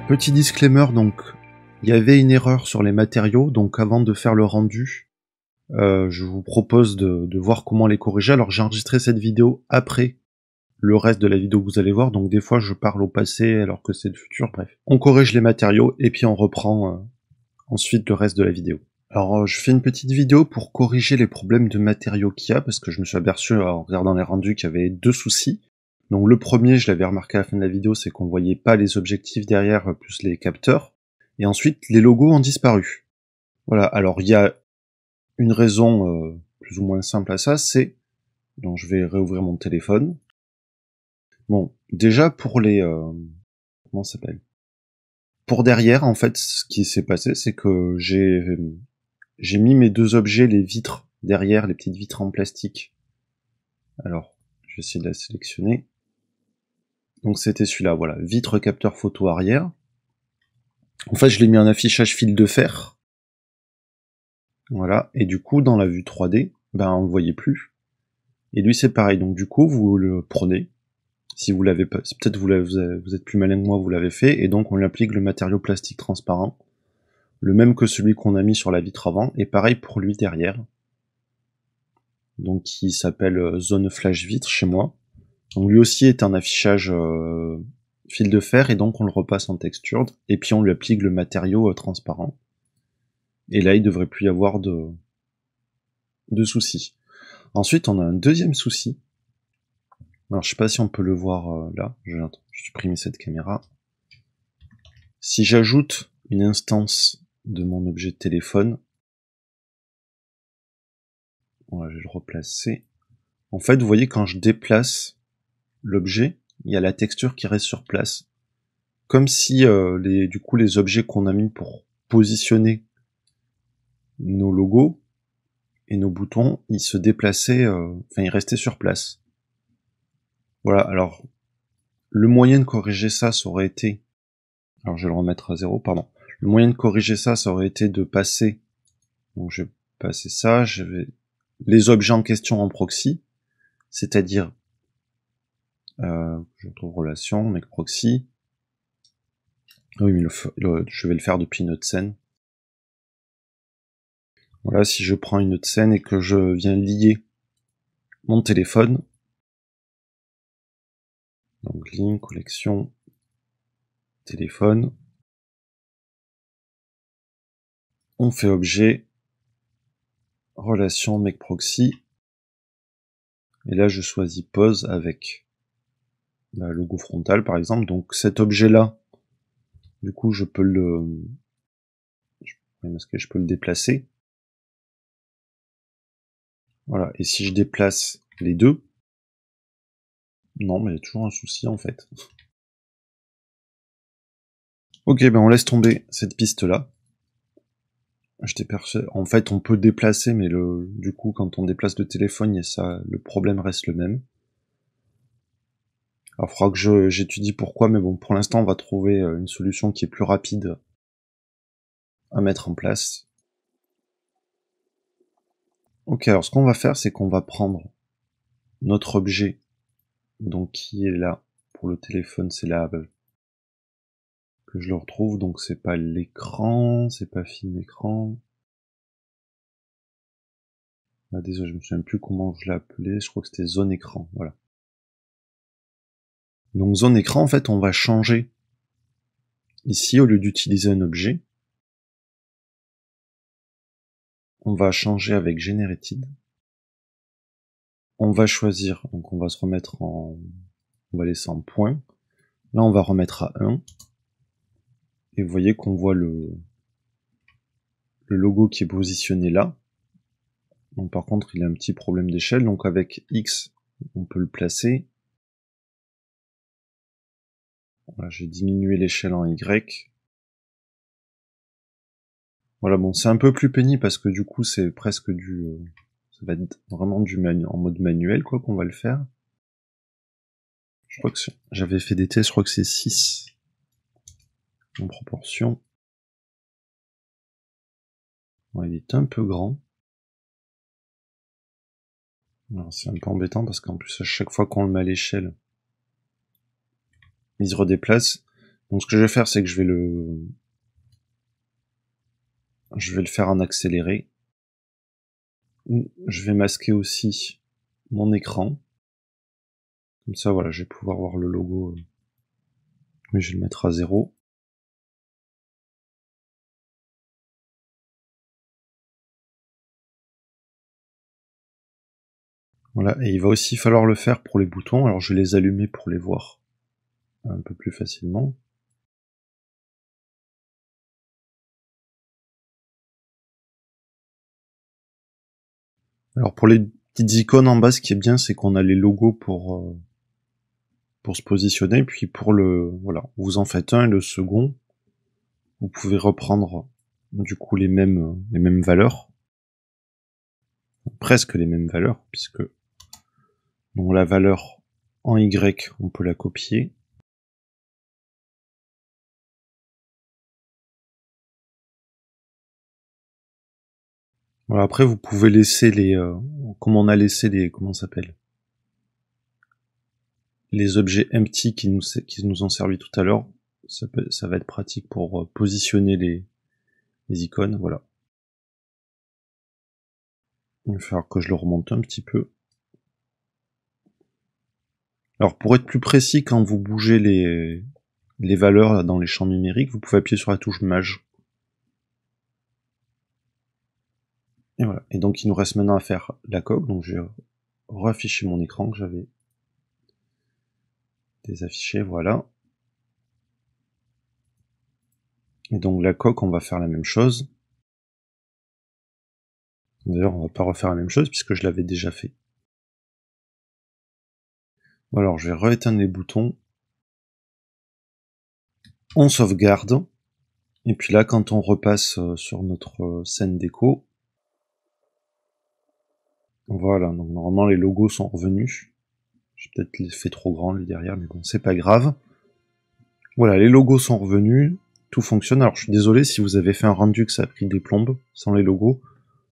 Petit disclaimer, donc il y avait une erreur sur les matériaux, donc avant de faire le rendu, je vous propose de voir comment les corriger. Alors j'ai enregistré cette vidéo après le reste de la vidéo que vous allez voir, donc des fois je parle au passé alors que c'est le futur, bref. On corrige les matériaux et puis on reprend ensuite le reste de la vidéo. Alors je fais une petite vidéo pour corriger les problèmes de matériaux qu'il y a, parce que je me suis aperçu en regardant les rendus qu'il y avait deux soucis. Donc le premier, je l'avais remarqué à la fin de la vidéo, c'est qu'on voyait pas les objectifs derrière plus les capteurs. Et ensuite, les logos ont disparu. Voilà, alors il y a une raison plus ou moins simple à ça, c'est... Donc je vais réouvrir mon téléphone. Bon, déjà pour les... comment ça s'appelle ? Pour derrière, en fait, ce qui s'est passé, c'est que j'ai mis mes deux objets, les vitres derrière, les petites vitres en plastique. Alors, je vais essayer de la sélectionner. Donc c'était celui-là, voilà, vitre capteur photo arrière. En fait, je l'ai mis en affichage fil de fer. Voilà, et du coup, dans la vue 3D, ben on le voyait plus. Et lui, c'est pareil, donc du coup, vous le prenez. Si vous l'avez pas, peut-être vous êtes plus malin que moi, vous l'avez fait, et donc on lui applique le matériau plastique transparent, le même que celui qu'on a mis sur la vitre avant, et pareil pour lui derrière. Donc qui s'appelle Zone Flash Vitre chez moi. Donc lui aussi est un affichage fil de fer, et donc on le repasse en textured, et puis on lui applique le matériau transparent. Et là, il devrait plus y avoir de soucis. Ensuite, on a un deuxième souci. Alors, je sais pas si on peut le voir là. Je vais supprimer cette caméra. Si j'ajoute une instance de mon objet de téléphone, voilà, je vais le replacer. En fait, vous voyez, quand je déplace l'objet, il y a la texture qui reste sur place. Comme si du coup les objets qu'on a mis pour positionner nos logos et nos boutons, ils se déplaçaient, ils restaient sur place. Voilà, alors le moyen de corriger ça, ça aurait été... Alors je vais le remettre à 0, pardon. Le moyen de corriger ça, ça aurait été de passer... Donc je vais passer ça, je vais... Les objets en question en proxy, c'est-à-dire... je retrouve relation, make proxy... Oui, mais je vais le faire depuis une autre scène. Voilà, si je prends une autre scène et que je viens lier mon téléphone... Donc ligne, collection, téléphone... On fait objet, relation, make proxy... Et là, je choisis pose avec le logo frontal, par exemple. Donc cet objet-là, du coup, je peux le... Est-ce que je peux le déplacer? Voilà. Et si je déplace les deux... Non, mais il y a toujours un souci, en fait. Ok, ben on laisse tomber cette piste-là. En fait, on peut déplacer, mais du coup, quand on déplace le téléphone, le problème reste le même. Alors, il faudra que j'étudie pourquoi, mais bon, pour l'instant, on va trouver une solution qui est plus rapide à mettre en place. Ok, alors ce qu'on va faire, c'est qu'on va prendre notre objet, donc qui est là pour le téléphone, c'est là que je le retrouve, donc c'est pas l'écran, c'est pas film écran. Ah, désolé, je me souviens plus comment je l'ai appelé, je crois que c'était zone écran, voilà. Donc zone écran, en fait, on va changer ici, au lieu d'utiliser un objet, on va changer avec Generated. On va choisir, donc on va se remettre on va laisser en point. Là, on va remettre à 1. Et vous voyez qu'on voit le logo qui est positionné là. Donc par contre, il a un petit problème d'échelle. Donc avec X, on peut le placer. Voilà, j'ai diminué l'échelle en Y. Voilà, bon, c'est un peu plus pénible parce que du coup, c'est presque ça va être vraiment en mode manuel, quoi, qu'on va le faire. Je crois que j'avais fait des tests, je crois que c'est 6 en proportion. Ouais, il est un peu grand. C'est un peu embêtant parce qu'en plus, à chaque fois qu'on le met à l'échelle, il se redéplace. Donc ce que je vais faire, c'est que je vais le faire en accéléré. Je vais masquer aussi mon écran. Comme ça, voilà, je vais pouvoir voir le logo. Mais je vais le mettre à 0. Voilà, et il va aussi falloir le faire pour les boutons. Alors je vais les allumer pour les voir un peu plus facilement. Alors pour les petites icônes en bas, ce qui est bien, c'est qu'on a les logos pour se positionner. Puis pour voilà, vous en faites un et le second, vous pouvez reprendre du coup les mêmes valeurs, presque les mêmes valeurs, puisque donc la valeur en Y, on peut la copier. Voilà, après vous pouvez laisser comme on a laissé comment ça s'appelle, les objets empty qui nous ont servi tout à l'heure. Ça va être pratique pour positionner les icônes, voilà. Il va falloir que je le remonte un petit peu. Alors pour être plus précis, quand vous bougez les valeurs là, dans les champs numériques, vous pouvez appuyer sur la touche Maj. Et voilà. Et donc il nous reste maintenant à faire la coque. Donc je vais réafficher mon écran que j'avais désaffiché, voilà. Et donc la coque, on va faire la même chose. D'ailleurs, on va pas refaire la même chose puisque je l'avais déjà fait. Bon, alors je vais rééteindre les boutons. On sauvegarde. Et puis là, quand on repasse sur notre scène déco, voilà, donc normalement les logos sont revenus. J'ai peut-être fait trop grand lui derrière, mais bon, c'est pas grave. Voilà, les logos sont revenus, tout fonctionne. Alors je suis désolé si vous avez fait un rendu que ça a pris des plombes sans les logos.